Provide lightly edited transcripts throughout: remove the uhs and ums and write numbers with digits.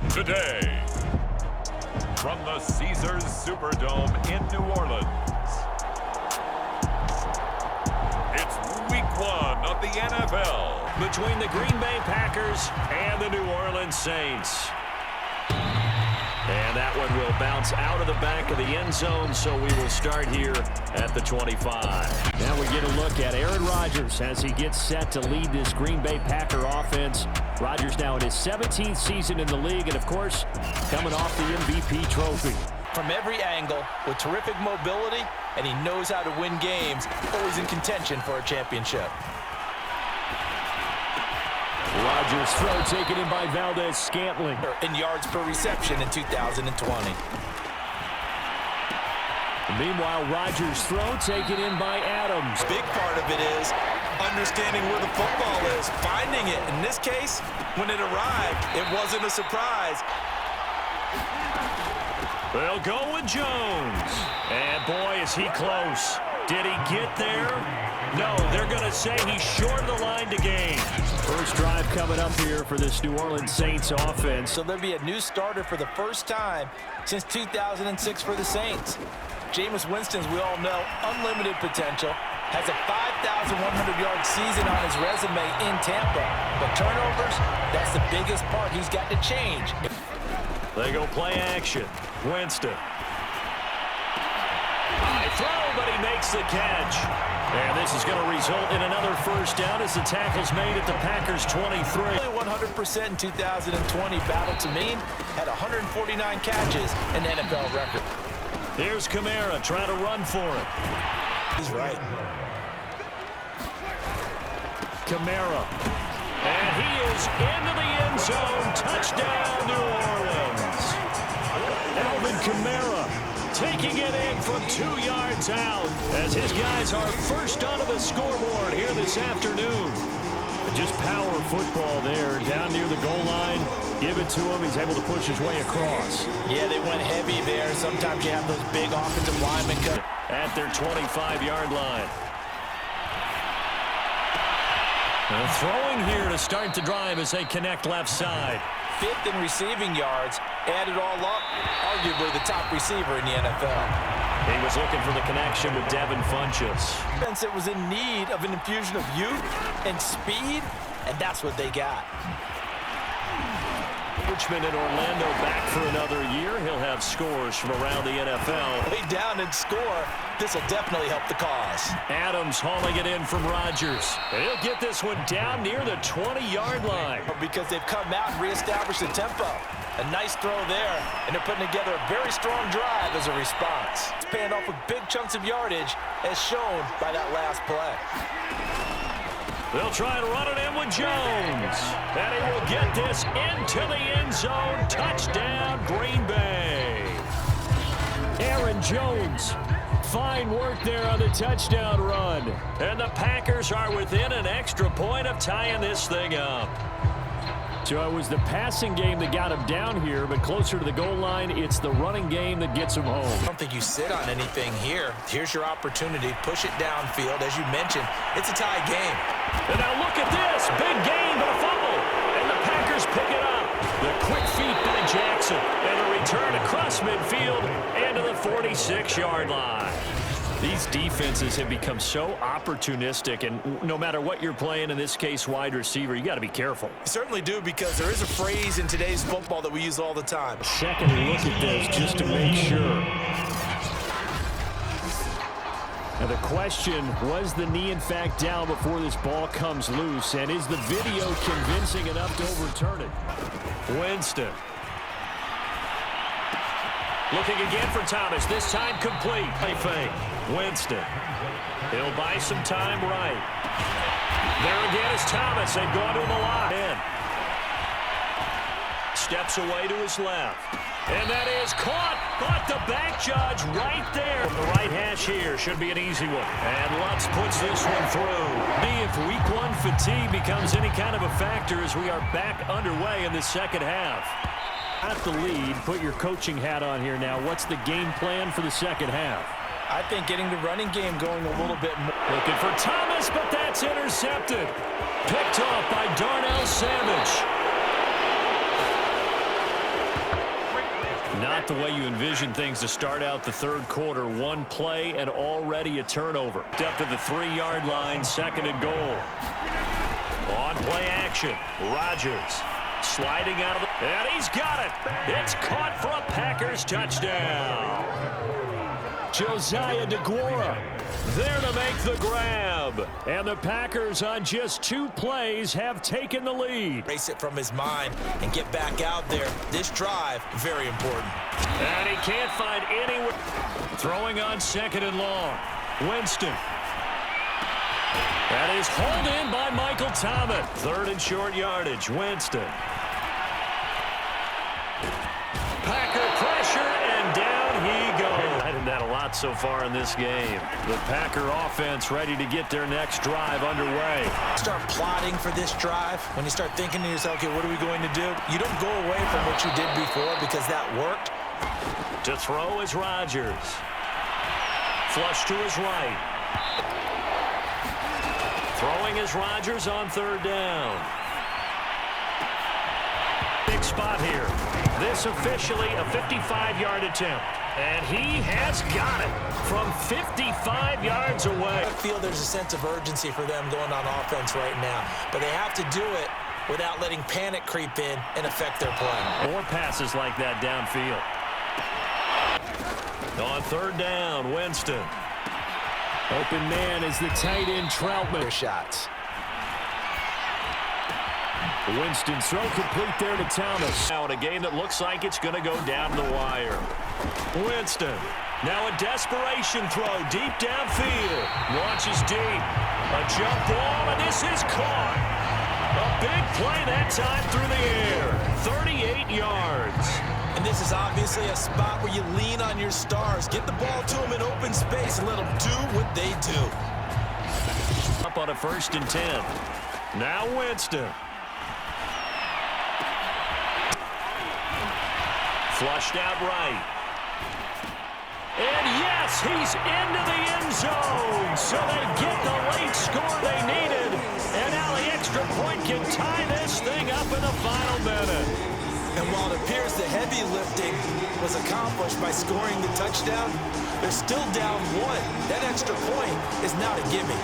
Today, from the Caesars Superdome in New Orleans, it's Week 1 of the NFL. Between the Green Bay Packers and the New Orleans Saints. And that one will bounce out of the back of the end zone, so we will start here at the 25. Now we get a look at Aaron Rodgers as he gets set to lead this Green Bay Packer offense. Rodgers now in his 17th season in the league, and of course, coming off the MVP trophy. From every angle, with terrific mobility, and he knows how to win games, always in contention for a championship. Rodgers' throw taken in by Valdes-Scantling. In yards per reception in 2020. Meanwhile, Rodgers' throw taken in by Adams. Big part of it is understanding where the football is, finding it. In this case, when it arrived, it wasn't a surprise. They'll go with Jones. And boy, is he close. Did he get there? No, they're going to say he's short of the line to gain. First drive coming up here for this New Orleans Saints offense. So there'll be a new starter for the first time since 2006 for the Saints. Jameis Winston, as we all know, unlimited potential, has a 5,100-yard season on his resume in Tampa. But turnovers, that's the biggest part he's got to change. They go play action. Winston. High throw, but he makes the catch. And this is going to result in another first down as the tackle's made at the Packers' 23. 100% in 2020 battle to mean had 149 catches, an NFL record. Here's Kamara trying to run for it. He's right. Kamara. And he is into the end zone. Touchdown, New Orleans. Alvin Kamara taking it in from 2 yards out as his guys are first onto the scoreboard here this afternoon. Just power football there down near the goal line. Give it to him. He's able to push his way across. Yeah, they went heavy there. Sometimes you have those big offensive linemen cut at their 25-yard line. And throwing here to start the drive as they connect left side. 5th in receiving yards, added all up, arguably the top receiver in the NFL. He was looking for the connection with Devin Funchess. Defense that was in need of an infusion of youth and speed, and that's what they got. Richmond and Orlando back for another year. He'll have scores from around the NFL. Lay down and score. This will definitely help the cause. Adams hauling it in from Rodgers. He'll get this one down near the 20-yard line. Because they've come out and reestablished the tempo. A nice throw there, and they're putting together a very strong drive as a response. It's paying off with big chunks of yardage, as shown by that last play. They'll try to run it in with Jones. And he will get this into the end zone. Touchdown, Green Bay. Aaron Jones. Fine work there on the touchdown run. And the Packers are within an extra point of tying this thing up. So it was the passing game that got him down here, but closer to the goal line, it's the running game that gets him home. I don't think you sit on anything here. Here's your opportunity. Push it downfield. As you mentioned, it's a tie game. And now look at this. Big gain, but a fumble. And the Packers pick it up. The quick feet by Jackson. And a return across midfield and to the 46-yard line. These defenses have become so opportunistic, and no matter what you're playing, in this case wide receiver, you got to be careful. You certainly do, because there is a phrase in today's football that we use all the time. Second look at this just to make sure. Now the question, was the knee in fact down before this ball comes loose, and is the video convincing enough to overturn it? Winston. Looking again for Thomas, this time complete. Play fake. Winston. He'll buy some time right. There again is Thomas. They've gone to him a lot. In. Steps away to his left. And that is caught. But the back judge right there. From the right hash here. Should be an easy one. And Lutz puts this one through. If week one fatigue becomes any kind of a factor as we are back underway in the second half. At the lead, put your coaching hat on here now. What's the game plan for the second half? I think getting the running game going a little bit more. Looking for Thomas, but that's intercepted. Picked off by Darnell Savage. Not the way you envision things to start out the third quarter. One play and already a turnover. Up to the 3-yard line, 2nd and goal. On play action, Rodgers sliding out of the... And he's got it. It's caught for a Packers touchdown. Josiah DeGuara there to make the grab. And the Packers on just 2 plays have taken the lead. Erase it from his mind and get back out there. This drive, very important. And he can't find anywhere. Throwing on 2nd and long. Winston. That is hauled in by Michael Thomas. 3rd and short yardage. Winston. Packer pressure, and down he goes. I did that a lot so far in this game. The Packer offense ready to get their next drive underway. Start plotting for this drive. When you start thinking to yourself, okay, what are we going to do? You don't go away from what you did before because that worked. To throw is Rodgers. Flush to his right. Throwing is Rodgers on 3rd down. Big spot here. This officially a 55-yard attempt. And he has got it from 55 yards away. I feel there's a sense of urgency for them going on offense right now. But they have to do it without letting panic creep in and affect their play. More passes like that downfield. On 3rd down, Winston. Open man is the tight end Troutman. Their shots. Winston's throw complete there to Thomas. Now in a game that looks like it's going to go down the wire. Winston. Now a desperation throw deep downfield. Launches deep. A jump ball, and this is caught. A big play that time through the air. 38 yards. And this is obviously a spot where you lean on your stars. Get the ball to them in open space and let them do what they do. Up on a 1st and 10. Now Winston. Flushed out right. And yes, he's into the end zone. So they get the late score they needed. And now the extra point can tie this thing up in the final minute. And while it appears the heavy lifting was accomplished by scoring the touchdown, they're still down 1. That extra point is not a gimme.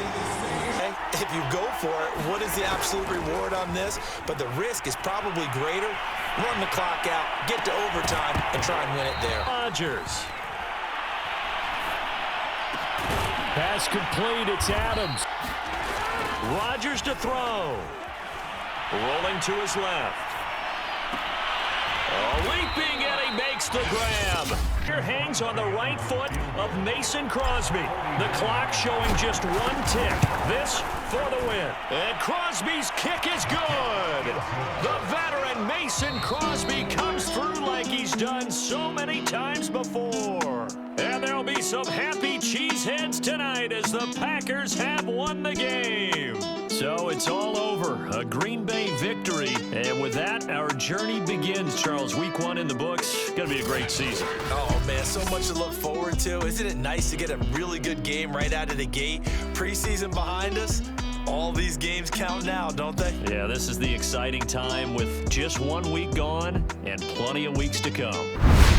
Okay? If you go for it, what is the absolute reward on this? But the risk is probably greater. Run the clock out, get to overtime, and try and win it there. Rodgers. Pass complete, it's Adams. Rodgers to throw. Rolling to his left. Leaping, and he makes the grab. Here hangs on the right foot of Mason Crosby. The clock showing just 1 tick. This for the win. And Crosby's kick is good. The veteran Mason Crosby comes through like he's done so many times before. And there'll be some happy cheeseheads tonight as the Packers have won the game. So it's all over. A Green Bay victory. And with that, our journey begins, Charles. Week 1 in the books. Going to be a great season. Oh, man, so much to look forward to. Isn't it nice to get a really good game right out of the gate? Preseason behind us. All these games count now, don't they? Yeah, this is the exciting time with just 1 week gone and plenty of weeks to come.